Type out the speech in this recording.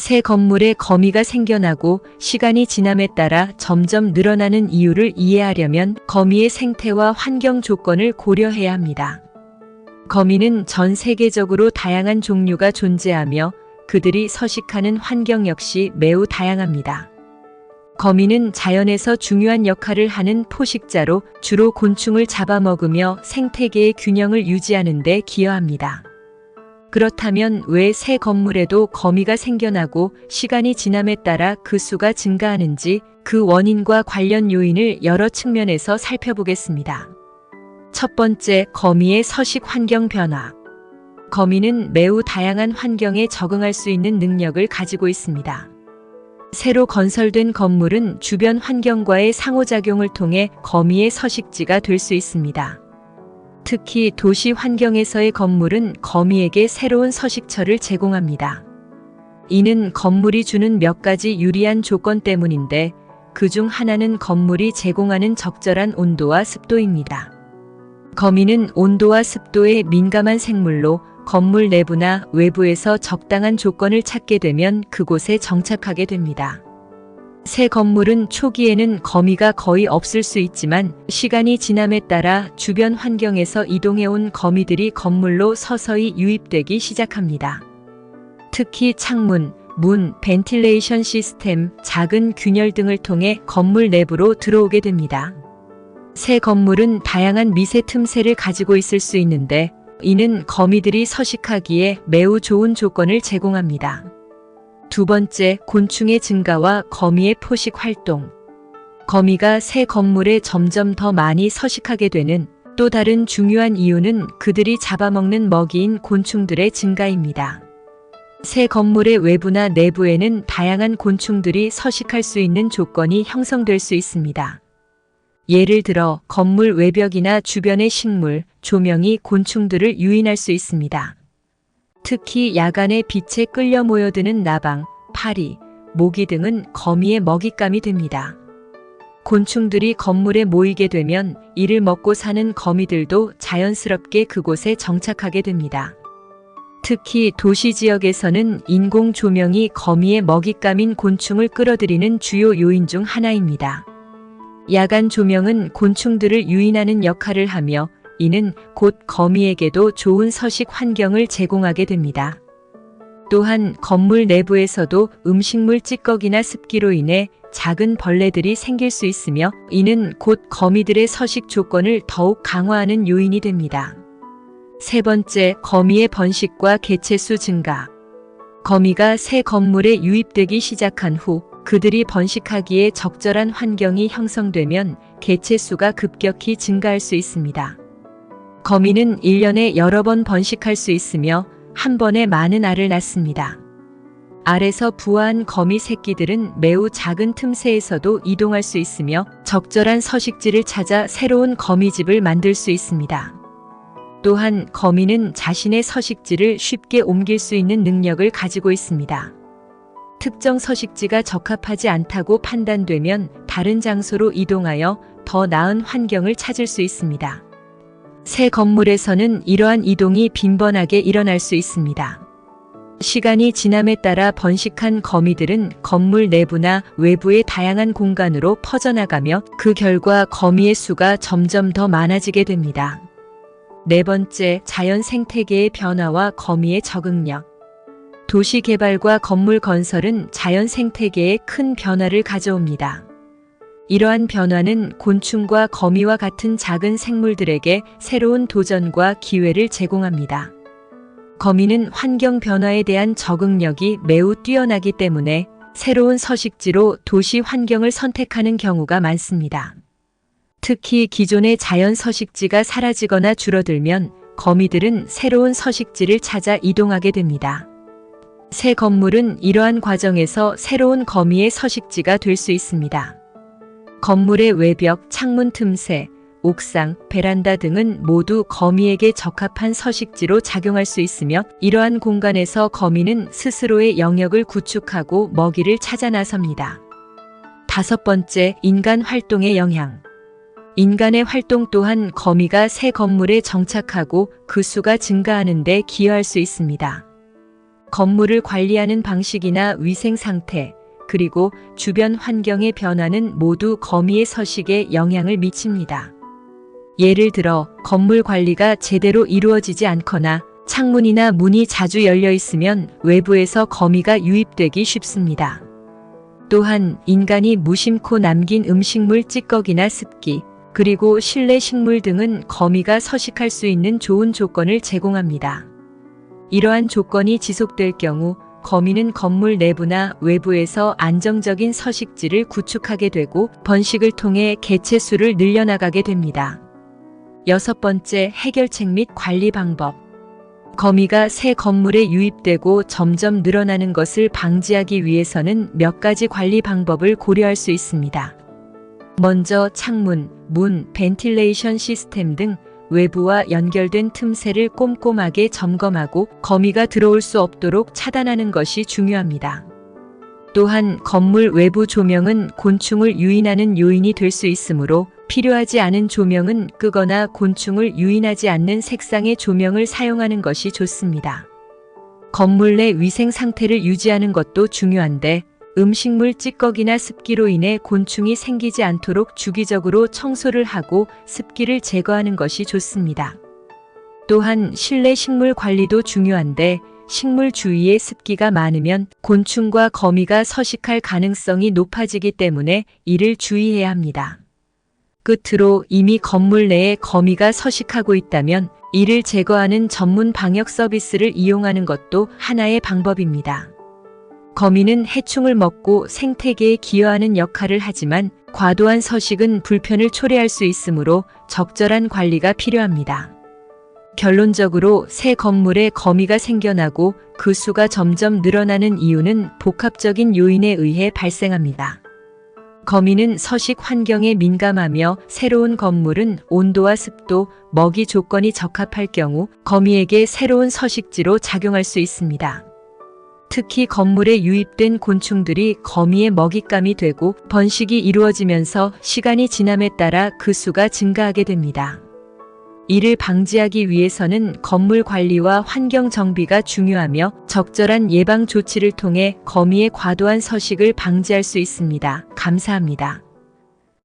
새 건물에 거미가 생겨나고 시간이 지남에 따라 점점 늘어나는 이유를 이해하려면 거미의 생태와 환경 조건을 고려해야 합니다. 거미는 전 세계적으로 다양한 종류가 존재하며 그들이 서식하는 환경 역시 매우 다양합니다. 거미는 자연에서 중요한 역할을 하는 포식자로 주로 곤충을 잡아먹으며 생태계의 균형을 유지하는 데 기여합니다. 그렇다면 왜 새 건물에도 거미가 생겨나고 시간이 지남에 따라 그 수가 증가하는지 그 원인과 관련 요인을 여러 측면에서 살펴보겠습니다. 첫 번째, 거미의 서식 환경 변화. 거미는 매우 다양한 환경에 적응할 수 있는 능력을 가지고 있습니다. 새로 건설된 건물은 주변 환경과의 상호작용을 통해 거미의 서식지가 될 수 있습니다. 특히 도시 환경에서의 건물은 거미에게 새로운 서식처를 제공합니다. 이는 건물이 주는 몇 가지 유리한 조건 때문인데 그중 하나는 건물이 제공하는 적절한 온도와 습도입니다. 거미는 온도와 습도에 민감한 생물로 건물 내부나 외부에서 적당한 조건을 찾게 되면 그곳에 정착하게 됩니다. 새 건물은 초기에는 거미가 거의 없을 수 있지만 시간이 지남에 따라 주변 환경에서 이동해온 거미들이 건물로 서서히 유입되기 시작합니다. 특히 창문, 문, 벤틸레이션 시스템, 작은 균열 등을 통해 건물 내부로 들어오게 됩니다. 새 건물은 다양한 미세 틈새를 가지고 있을 수 있는데 이는 거미들이 서식하기에 매우 좋은 조건을 제공합니다. 두 번째, 곤충의 증가와 거미의 포식 활동. 거미가 새 건물에 점점 더 많이 서식하게 되는 또 다른 중요한 이유는 그들이 잡아먹는 먹이인 곤충들의 증가입니다. 새 건물의 외부나 내부에는 다양한 곤충들이 서식할 수 있는 조건이 형성될 수 있습니다. 예를 들어 건물 외벽이나 주변의 식물, 조명이 곤충들을 유인할 수 있습니다. 특히 야간에 빛에 끌려 모여드는 나방, 파리, 모기 등은 거미의 먹잇감이 됩니다. 곤충들이 건물에 모이게 되면 이를 먹고 사는 거미들도 자연스럽게 그곳에 정착하게 됩니다. 특히 도시 지역에서는 인공 조명이 거미의 먹잇감인 곤충을 끌어들이는 주요 요인 중 하나입니다. 야간 조명은 곤충들을 유인하는 역할을 하며 이는 곧 거미에게도 좋은 서식 환경을 제공하게 됩니다. 또한 건물 내부에서도 음식물 찌꺼기나 습기로 인해 작은 벌레들이 생길 수 있으며 이는 곧 거미들의 서식 조건을 더욱 강화하는 요인이 됩니다. 세 번째, 거미의 번식과 개체수 증가. 거미가 새 건물에 유입되기 시작한 후 그들이 번식하기에 적절한 환경이 형성되면 개체수가 급격히 증가할 수 있습니다. 거미는 1년에 여러 번 번식할 수 있으며 한 번에 많은 알을 낳습니다. 알에서 부화한 거미 새끼들은 매우 작은 틈새에서도 이동할 수 있으며 적절한 서식지를 찾아 새로운 거미집을 만들 수 있습니다. 또한 거미는 자신의 서식지를 쉽게 옮길 수 있는 능력을 가지고 있습니다. 특정 서식지가 적합하지 않다고 판단되면 다른 장소로 이동하여 더 나은 환경을 찾을 수 있습니다. 새 건물에서는 이러한 이동이 빈번하게 일어날 수 있습니다. 시간이 지남에 따라 번식한 거미들은 건물 내부나 외부의 다양한 공간으로 퍼져나가며 그 결과 거미의 수가 점점 더 많아지게 됩니다. 네 번째, 자연 생태계의 변화와 거미의 적응력. 도시 개발과 건물 건설은 자연 생태계에 큰 변화를 가져옵니다. 이러한 변화는 곤충과 거미와 같은 작은 생물들에게 새로운 도전과 기회를 제공합니다. 거미는 환경 변화에 대한 적응력이 매우 뛰어나기 때문에 새로운 서식지로 도시 환경을 선택하는 경우가 많습니다. 특히 기존의 자연 서식지가 사라지거나 줄어들면 거미들은 새로운 서식지를 찾아 이동하게 됩니다. 새 건물은 이러한 과정에서 새로운 거미의 서식지가 될 수 있습니다. 건물의 외벽, 창문 틈새, 옥상, 베란다 등은 모두 거미에게 적합한 서식지로 작용할 수 있으며 이러한 공간에서 거미는 스스로의 영역을 구축하고 먹이를 찾아 나섭니다. 다섯 번째, 인간 활동의 영향. 인간의 활동 또한 거미가 새 건물에 정착하고 그 수가 증가하는 데 기여할 수 있습니다. 건물을 관리하는 방식이나 위생 상태, 그리고 주변 환경의 변화는 모두 거미의 서식에 영향을 미칩니다. 예를 들어 건물 관리가 제대로 이루어지지 않거나 창문이나 문이 자주 열려 있으면 외부에서 거미가 유입되기 쉽습니다. 또한 인간이 무심코 남긴 음식물 찌꺼기나 습기, 그리고 실내 식물 등은 거미가 서식할 수 있는 좋은 조건을 제공합니다. 이러한 조건이 지속될 경우 거미는 건물 내부나 외부에서 안정적인 서식지를 구축하게 되고 번식을 통해 개체 수를 늘려나가게 됩니다. 6번째, 해결책 및 관리 방법. 거미가 새 건물에 유입되고 점점 늘어나는 것을 방지하기 위해서는 몇 가지 관리 방법을 고려할 수 있습니다. 먼저 창문, 문, 벤틸레이션 시스템 등 외부와 연결된 틈새를 꼼꼼하게 점검하고 거미가 들어올 수 없도록 차단하는 것이 중요합니다. 또한 건물 외부 조명은 곤충을 유인하는 요인이 될 수 있으므로 필요하지 않은 조명은 끄거나 곤충을 유인하지 않는 색상의 조명을 사용하는 것이 좋습니다. 건물 내 위생 상태를 유지하는 것도 중요한데 음식물 찌꺼기나 습기로 인해 곤충이 생기지 않도록 주기적으로 청소를 하고 습기를 제거하는 것이 좋습니다. 또한 실내 식물 관리도 중요한데 식물 주위에 습기가 많으면 곤충과 거미가 서식할 가능성이 높아지기 때문에 이를 주의해야 합니다. 끝으로 이미 건물 내에 거미가 서식하고 있다면 이를 제거하는 전문 방역 서비스를 이용하는 것도 하나의 방법입니다. 거미는 해충을 먹고 생태계에 기여하는 역할을 하지만 과도한 서식은 불편을 초래할 수 있으므로 적절한 관리가 필요합니다. 결론적으로 새 건물에 거미가 생겨나고 그 수가 점점 늘어나는 이유는 복합적인 요인에 의해 발생합니다. 거미는 서식 환경에 민감하며 새로운 건물은 온도와 습도, 먹이 조건이 적합할 경우 거미에게 새로운 서식지로 작용할 수 있습니다. 특히 건물에 유입된 곤충들이 거미의 먹잇감이 되고 번식이 이루어지면서 시간이 지남에 따라 그 수가 증가하게 됩니다. 이를 방지하기 위해서는 건물 관리와 환경 정비가 중요하며 적절한 예방 조치를 통해 거미의 과도한 서식을 방지할 수 있습니다. 감사합니다.